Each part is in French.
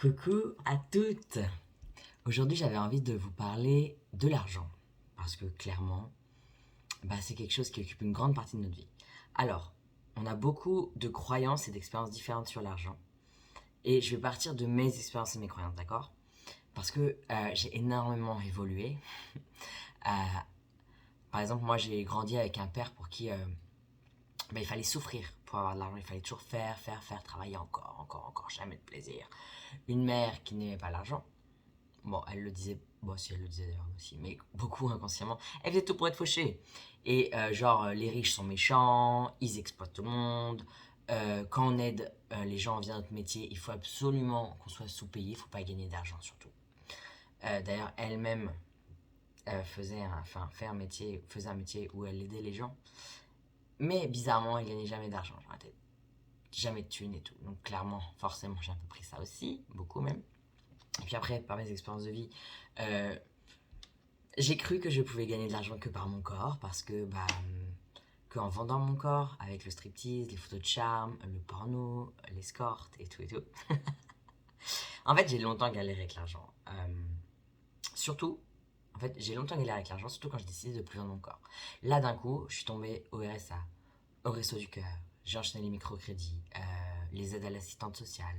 Coucou à toutes. Aujourd'hui, j'avais envie de vous parler de l'argent parce que clairement, c'est quelque chose qui occupe une grande partie de notre vie. Alors, on a beaucoup de croyances et d'expériences différentes sur l'argent et je vais partir de mes expériences et mes croyances, d'accord? Parce que j'ai énormément évolué. Euh, Par exemple, moi, j'ai grandi avec un père pour qui il fallait souffrir pour avoir de l'argent. Il fallait toujours faire, travailler encore, jamais de plaisir. Une mère qui n'aimait pas l'argent. Bon, elle le disait, bon, si elle le disait d'ailleurs aussi, mais beaucoup inconsciemment. Elle faisait tout pour être fauchée. Et les riches sont méchants, ils exploitent tout le monde. Quand on aide les gens via notre métier, il faut absolument qu'on soit sous-payé, il ne faut pas gagner d'argent surtout. D'ailleurs, elle-même faisait un métier où elle aidait les gens. Mais bizarrement, elle gagnait jamais d'argent. Genre, elle était jamais de thunes et tout. Donc clairement, forcément, j'ai un peu pris ça aussi, beaucoup même. Et puis après, par mes expériences de vie, euh, j'ai cru que je pouvais gagner de l'argent que par mon corps, parce que, qu'en vendant mon corps, avec le striptease, les photos de charme, le porno, l'escorte et tout et tout. En fait, j'ai longtemps galéré avec l'argent. Surtout, en fait, j'ai longtemps galéré avec l'argent, surtout quand j'ai décidé de plus vendre mon corps. Là, d'un coup, je suis tombé au RSA, au Resto du Cœur. J'ai enchaîné les microcrédits, les aides à l'assistante sociale.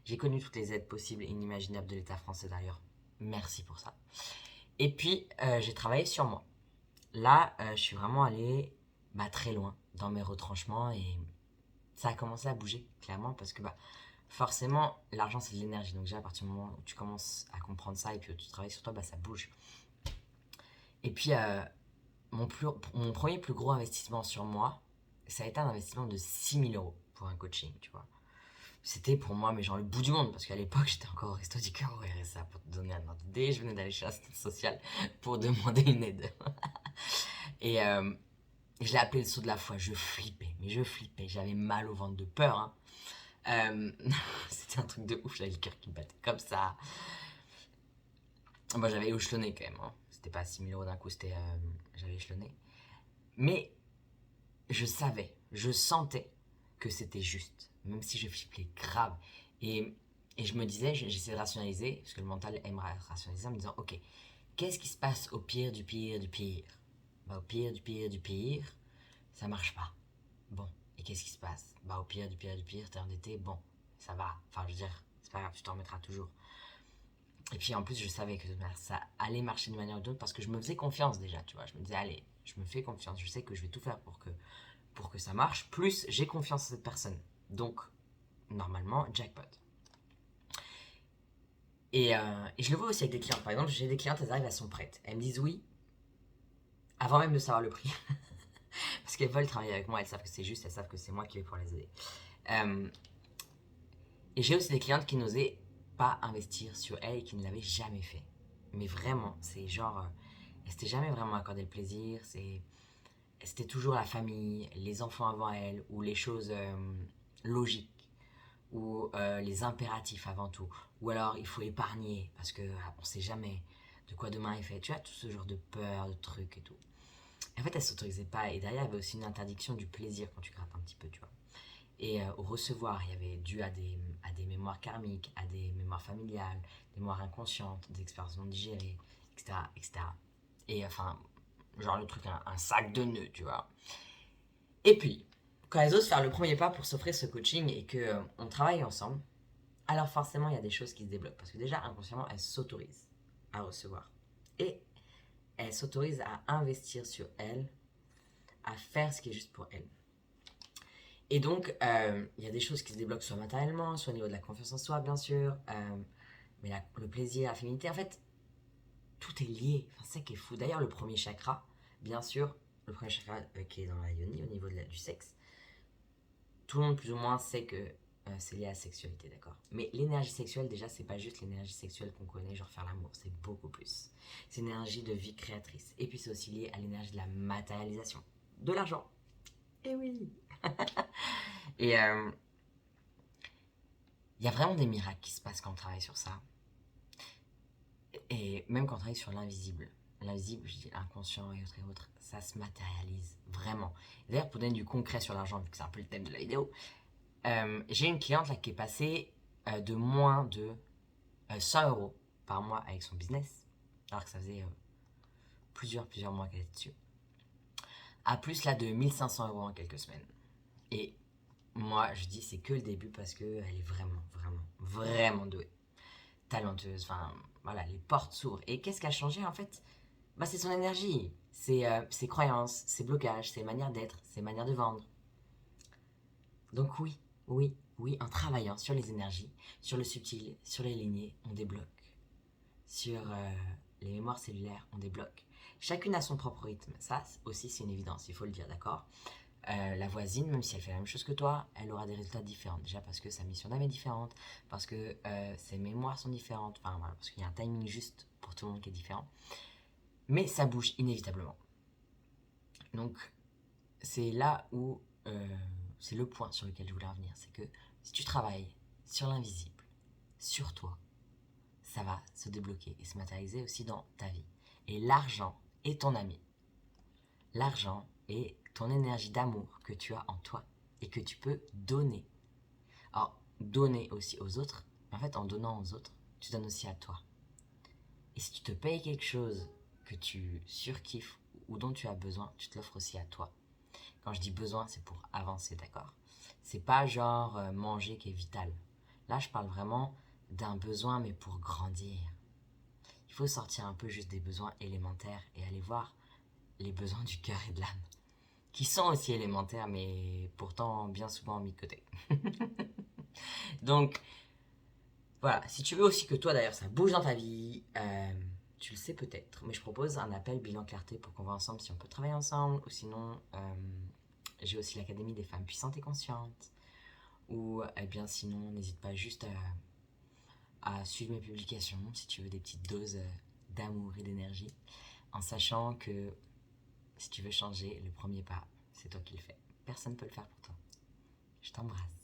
J'ai connu toutes les aides possibles et inimaginables de l'État français d'ailleurs. Merci pour ça. Et puis, j'ai travaillé sur moi. Là, je suis vraiment allé très loin dans mes retranchements et ça a commencé à bouger, clairement, parce que forcément, l'argent c'est de l'énergie. Donc, déjà, à partir du moment où tu commences à comprendre ça et puis tu travailles sur toi, ça bouge. Et puis, mon premier plus gros investissement sur moi, ça a été un investissement de 6 000 € pour un coaching, tu vois. C'était pour moi, mais genre le bout du monde, parce qu'à l'époque, j'étais encore au Resto du Cœur au RSA pour te donner un ordre d'idée. Je venais d'aller chez l'assistante sociale pour demander une aide. Et je l'ai appelé le saut de la foi. Je flippais, mais je flippais. J'avais mal au ventre de peur. Hein. C'était un truc de ouf. J'avais le cœur qui battait comme ça. Moi, j'avais échelonné quand même. Hein. C'était pas 6 000 € d'un coup, c'était. J'avais échelonné. Mais je savais, je sentais que c'était juste. Même si je flippais grave. Et, et je me disais, j'essayais de rationaliser, parce que le mental aime rationaliser en me disant, ok, qu'est-ce qui se passe au pire du pire du pire? Au pire du pire du pire, ça marche pas. Bon, et qu'est-ce qui se passe? Au pire du pire du pire, t'es endetté, bon, ça va. Enfin, je veux dire, c'est pas grave, tu t'en remettras toujours. Et puis en plus, je savais que ça allait marcher d'une manière ou d'une autre parce que je me faisais confiance déjà, tu vois. Je me disais, allez, je me fais confiance, je sais que je vais tout faire pour que ça marche. Plus, j'ai confiance en cette personne. Donc, normalement, jackpot. Et je le vois aussi avec des clientes. Par exemple, j'ai des clientes, elles arrivent, elles sont prêtes. Elles me disent oui, avant même de savoir le prix. Parce qu'elles veulent travailler avec moi, elles savent que c'est juste, elles savent que c'est moi qui vais pouvoir les aider. Euh, et j'ai aussi des clientes qui n'osaient pas investir sur elles et qui ne l'avaient jamais fait. Mais vraiment, c'est genre, elles s'étaient jamais vraiment accordé le plaisir. C'était toujours la famille, les enfants avant elles, ou les choses logiques, ou les impératifs avant tout. Ou alors, il faut épargner, parce qu'on ne sait jamais de quoi demain est fait. Tu vois, tout ce genre de peur, de trucs et tout. En fait, elle s'autorisait pas. Et derrière, il y avait aussi une interdiction du plaisir quand tu grattes un petit peu, tu vois. Et au recevoir, il y avait dû à des mémoires karmiques, à des mémoires familiales, des mémoires inconscientes, des expériences non digérées, etc. etc. Et enfin, genre le truc, un sac de nœuds, tu vois. Et puis, quand elles osent faire le premier pas pour s'offrir ce coaching et qu'on on travaille ensemble, alors forcément, il y a des choses qui se débloquent. Parce que déjà, inconsciemment, elles s'autorisent à recevoir. Et elles s'autorisent à investir sur elles, à faire ce qui est juste pour elles. Et donc, il y a des choses qui se débloquent soit matériellement, soit au niveau de la confiance en soi, bien sûr, mais le plaisir, la féminité, en fait, tout est lié. Enfin, c'est ça qui est fou. D'ailleurs, le premier chakra, bien sûr, le premier chakra qui est dans la yoni, au niveau du sexe, tout le monde plus ou moins sait que c'est lié à la sexualité, d'accord. Mais l'énergie sexuelle, déjà, c'est pas juste l'énergie sexuelle qu'on connaît, genre faire l'amour, c'est beaucoup plus. C'est une énergie de vie créatrice. Et puis c'est aussi lié à l'énergie de la matérialisation, de l'argent. Eh oui. Et il y a vraiment des miracles qui se passent quand on travaille sur ça. Et même quand on travaille sur l'invisible. L'invisible, je dis inconscient et autres, ça se matérialise vraiment. D'ailleurs, pour donner du concret sur l'argent, vu que c'est un peu le thème de la vidéo, j'ai une cliente là qui est passée de moins de 100 € par mois avec son business, alors que ça faisait plusieurs mois qu'elle était dessus, à plus là de 1500 € en quelques semaines. Et moi, je dis c'est que le début parce qu'elle est vraiment douée, talentueuse, enfin voilà, les portes s'ouvrent. Et qu'est-ce qui a changé en fait? Bah, c'est son énergie, c'est ses croyances, ses blocages, ses manières d'être, ses manières de vendre. Donc oui, en travaillant sur les énergies, sur le subtil, sur les lignées, on débloque. Sur les mémoires cellulaires, on débloque. Chacune a son propre rythme. Ça aussi, c'est une évidence, il faut le dire, d'accord? La voisine, même si elle fait la même chose que toi, elle aura des résultats différents. Déjà parce que sa mission d'âme est différente, parce que ses mémoires sont différentes, enfin voilà, parce qu'il y a un timing juste pour tout le monde qui est différent. Mais ça bouge inévitablement. Donc, c'est là où c'est le point sur lequel je voulais revenir. C'est que si tu travailles sur l'invisible, sur toi, ça va se débloquer et se matérialiser aussi dans ta vie. Et l'argent est ton ami. L'argent est ton énergie d'amour que tu as en toi et que tu peux donner. Alors, donner aussi aux autres, mais en fait, en donnant aux autres, tu donnes aussi à toi. Et si tu te payes quelque chose que tu surkiffes ou dont tu as besoin, tu te l'offres aussi à toi. Quand je dis besoin, c'est pour avancer, d'accord? C'est pas genre manger qui est vital. Là, je parle vraiment d'un besoin, mais pour grandir. Il faut sortir un peu juste des besoins élémentaires et aller voir les besoins du cœur et de l'âme, qui sont aussi élémentaires, mais pourtant bien souvent mis de côté. Donc, voilà, si tu veux aussi que toi, d'ailleurs, ça bouge dans ta vie, tu le sais peut-être, mais je propose un appel bilan clarté pour qu'on voit ensemble si on peut travailler ensemble, ou sinon, j'ai aussi l'Académie des femmes puissantes et conscientes, ou eh bien sinon, n'hésite pas juste à suivre mes publications si tu veux des petites doses d'amour et d'énergie, en sachant que si tu veux changer, le premier pas, c'est toi qui le fais. Personne ne peut le faire pour toi. Je t'embrasse.